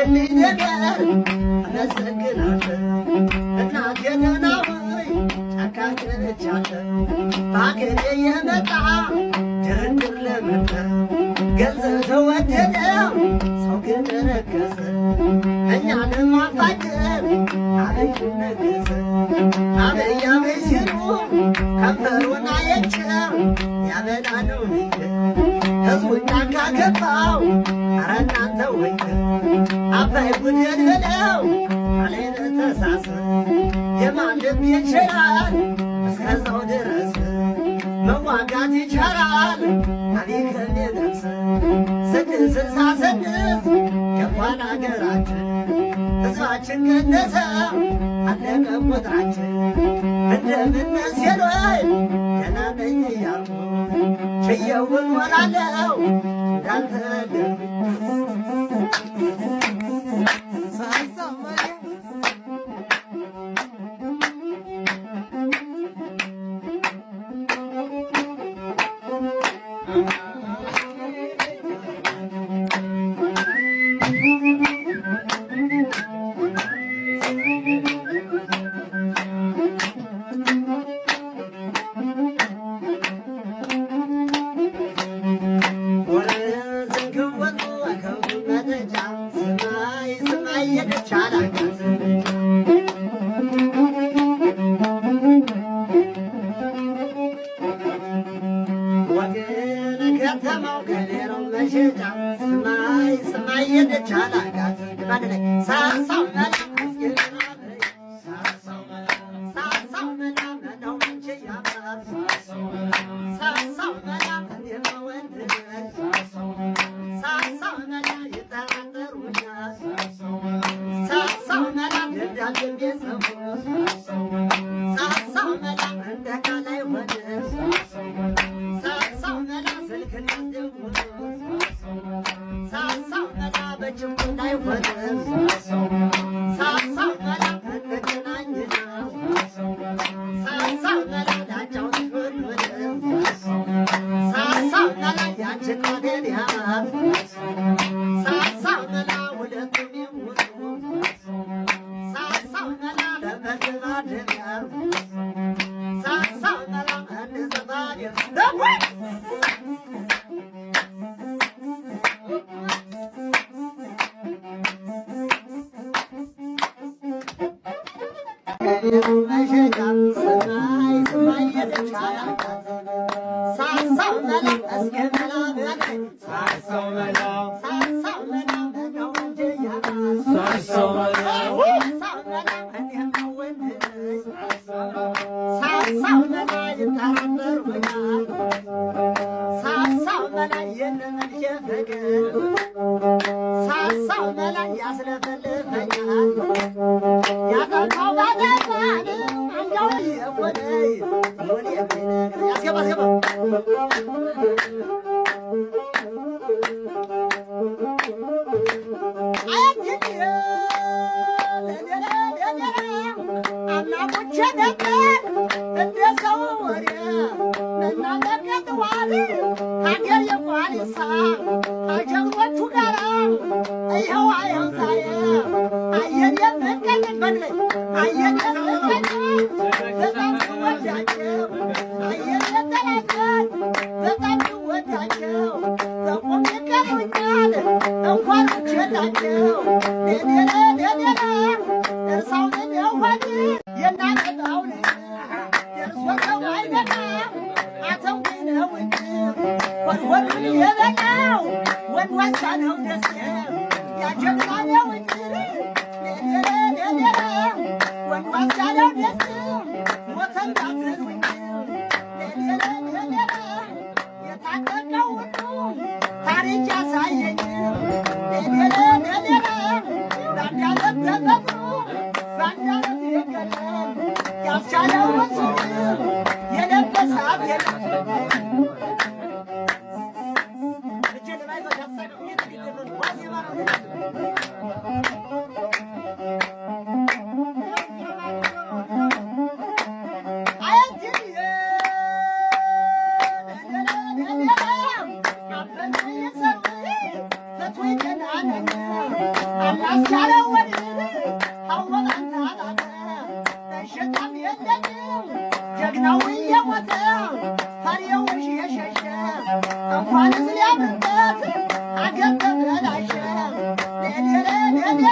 ላረክልኝ ነገር አመሰግናለሁ። እናቴ ደህና ሆይ ጫካ ገብቻለሁ። በአገሬ የመጣ ድርድር ለመጣ ገንዘብ ተወደደ ሰው ግን ረከሰ። እኛንም አፋጀን አበዩ ነገሰ። አበይ አበይ ሲሉ ከንፈሩን አየች ያበላ ነው ልጅ ሕዝቡን ጫካ ገባው ኧረ እናንተ ወይት አባይ ጉድል ብለው አለይነ ተሳሰ የማን ልብ ይችላል እስከዛው ድረስ መዋጋት ይቻላል ታሪክን የደርስ 666 ገባን አገራችን ሕዝባችን ቀነሰ አለቀ ቁጥራችን እንደምነሴሎይ ገና ነኝ እያልኩ ችየውን ሞላለው እንዳልተደርግ ከተማው ከሌላው መሸጫ ሰማይ ሰማይ የደቻላጋት ባደላይ ሳሳው መላ አስገራለይ ሳሳው መላ ነው እንጂ ያባር ሳሳው መላ የማወንድ ሳሳው መላ ይጠራጠሩኛ ሳሳው መላ ደዳል ቤተሰቡ ሳሳው መላ እንደ ካላይ ሆነ ሳሳው መላ በጅምሩ ላይ ሆነ ሳሳው መላ እንገናኝና ሳሳው መላ ዳጫው ሆነ ሳሳው መላ ያችን አገር ያት ሳሳው መላ ሁለቱም ይሁኑ ሳሳው መላ ለመደባደቢያ ሳሳው መላ እንዘባደር መሸጫ ሰማይ ሰማይ የደቻላጋት ሳሳው መላ እስከ መላ በላይ ሳሳው መላ ነው እንጂ ያባስ ሳሳው መላ እኔም ወንድ ሳሳው መላ ይጠራጠሩኛል ሳሳው መላ የለምን የፍቅር ሳሳው መላ ያስለፈልፈኛል ያጠፋው ባተባል አንጃው የቆደይ ምን የሚነግር ያስገባ አምላኮቼ ነበር እንደ ሰው ወሬ መናገር ቀጥዋል ሀገር የቋሊሳ ከጀግኖቹ ጋራ ይኸው አየው ዛሬ አየር የምቀጥል በድለኝ አየር የምቀጥል በጣም ስወዳቸው አየር የጠላበት በጣም ስወዳቸው በቁም ይቀሩኛል እንኳን ውችላቸው ሌሌላ እርሳው ግን የሆን የናቀጣው ደርሶ ሰው አይበቃ አተውነው እንጂ ወድወዱን የበላው ወድዋሳ ነው ደስ ያጀግና ነው እንጂ ሌሌላ ወድዋሳ ነው ደስ ሞተንዳትን እንጂ ሌሌላ የታጠቀው ሁሉ ታሪክ ያሳየኝ ሌሌላ ባንዳለት ተፈጥሮ ባንዳለት የቀለም ያስቻለው ወሱ የለበሰ አብየለ እጅ ለማይዘው ያሳቀው የትግል ዋዜማ ነው አስቻለው ወድ አወጣና ላለ ተሸካም የለኝም ጀግናው እየሞተ ፈሪውን የሸሸ እንኳንስ ሊያምርበት አገር ተበላሸ ሌሌለ ሌሌለ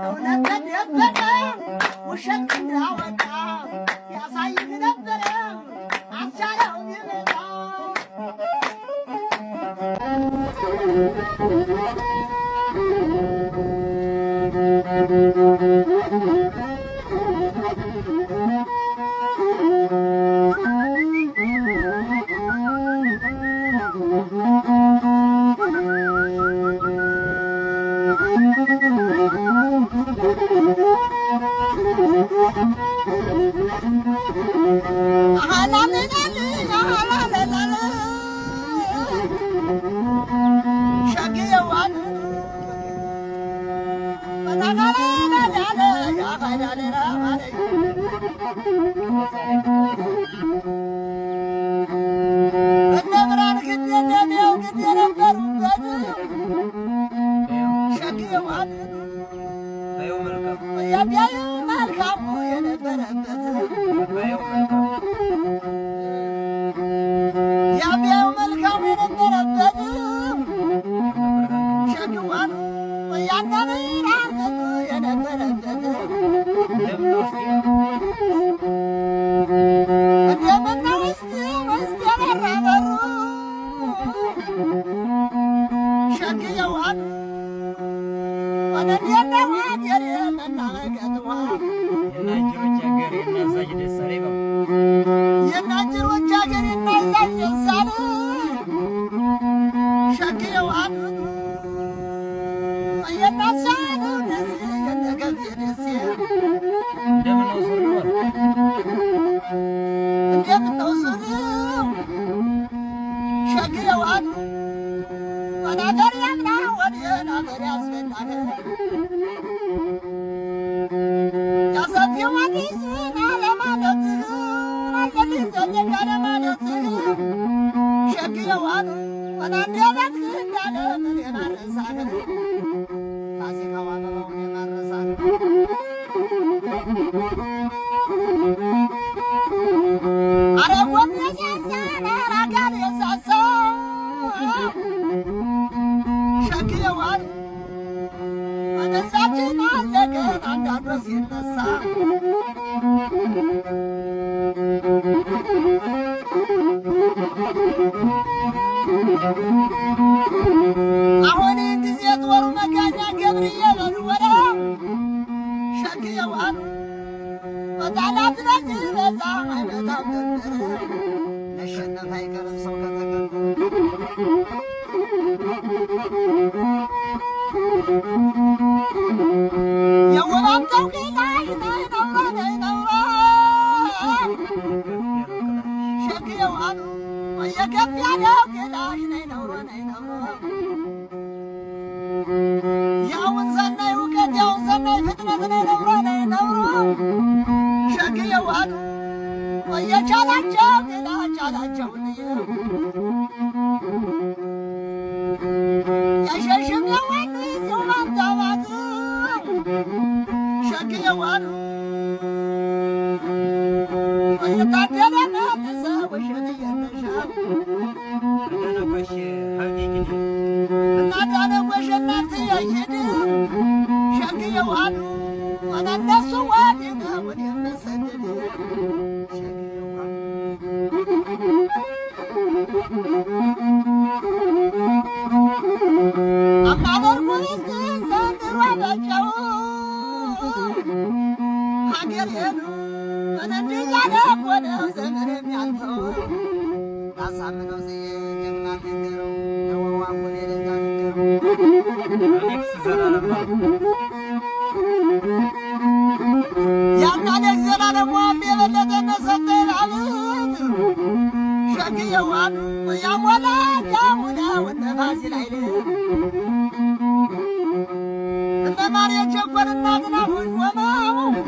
እውነት ተደበቀ ውሸት እንዳወጣ ያሳይህ ነበረ አስቻለው ቢመጣ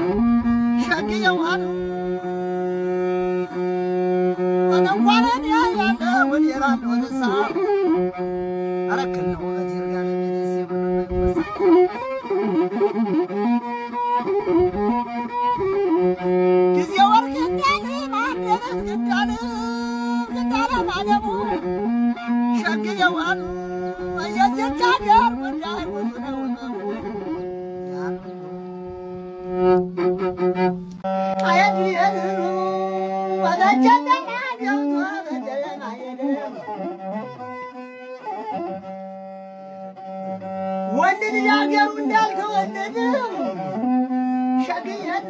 I ጊዜ ወርቅ እንዳለ ማደረት እንዳለ እንዳለ ማለሙ ሸግየዋሉ የዚች ሀገር ጉዳይ ብዙ ነው። አየድየን ወደጀለማ ገብቶ ወደጀለማ ሄደም ወንድ ልጅ ሀገሩ እንዳልተወለደ ሸግየን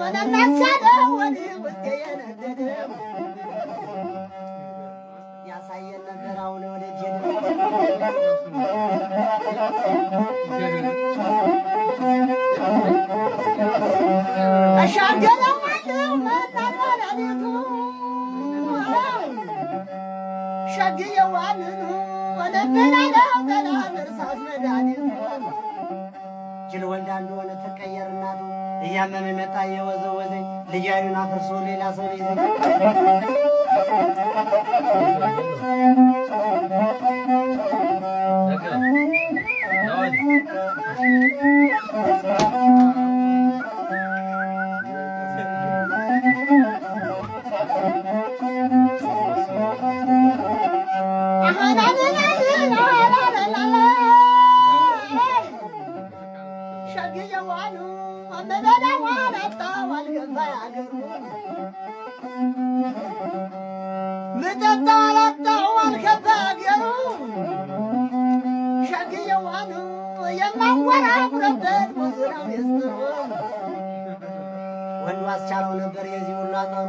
ወደናሳለ ወደ ውስጤ የነደደ ያሳየን ነበር። አሁን ወደ ጀደ እሻገለዋለሁ መናባላቤቱ ሸግየዋልን ወለበላለው ገላ እርሳስ መድኃኒቱ ጅል ወልዳ እንደሆነ ተቀየር እናቱ እያመመ መጣ የወዘወዘኝ ልጅ አይኑን አፍርሶ ሌላ ሰው ሊይዘኝ ሸግየዋሉ አመበዳዋን አጣዋል ገባ ያገሩ ምጠጣው አላጣዋል ገባ ያገሩ ሸግየዋሉ የማወራውረበት ብዙ ነው ሚስጥሩ ወንዱ አስቻለው ነበር የዚህ ሁሉ አጠሩ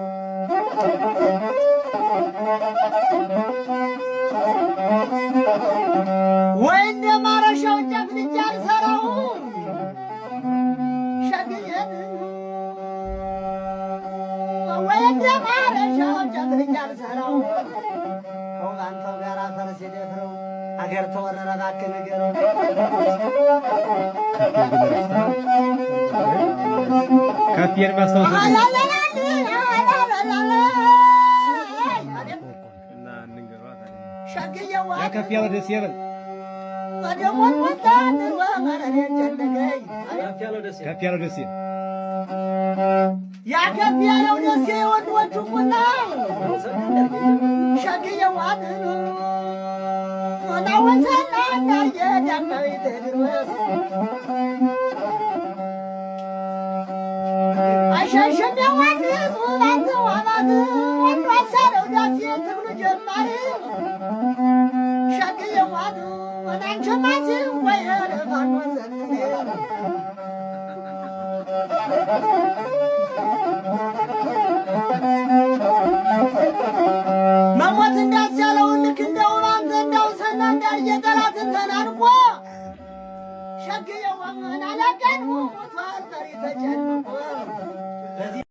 ወይ እንደ ማረሻው ጨፍልጄ አልሰራው ሸግየን ወይ እንደ ማረሻው ጨፍልጄ አልሰራው ከውባንተው ጋር ፈረስ የደፍረው አገር ተወረረ እባክህ ንገረው ከፊል ማስታወስ ሸግየዋሉ ከፍ ያለው ደስ ይበል ከፍ ያለው ደስ ይበል ያከፍ ያለው ደሴ ወንዶቹ ቁና ሸግየዋሉ ናወሰና እንዳየ ዳማዊት ድረስ አሸሸም የዋንስ ውባት ዋባት ወንዱ አሳለው ዳሴ ትብሉ ጀማሪ ሸግየዋሉ ወዳንቸማሲ ወየረ ፋኖዘን መሞት እንዳስቻለው ልክ እንደው ባንተ እንዳው ሰና እንዳየ ጠላትን ተናንቆ ሸግየዋሉ አላቀኑ ሞቷል ፈሪ ተጨንቆ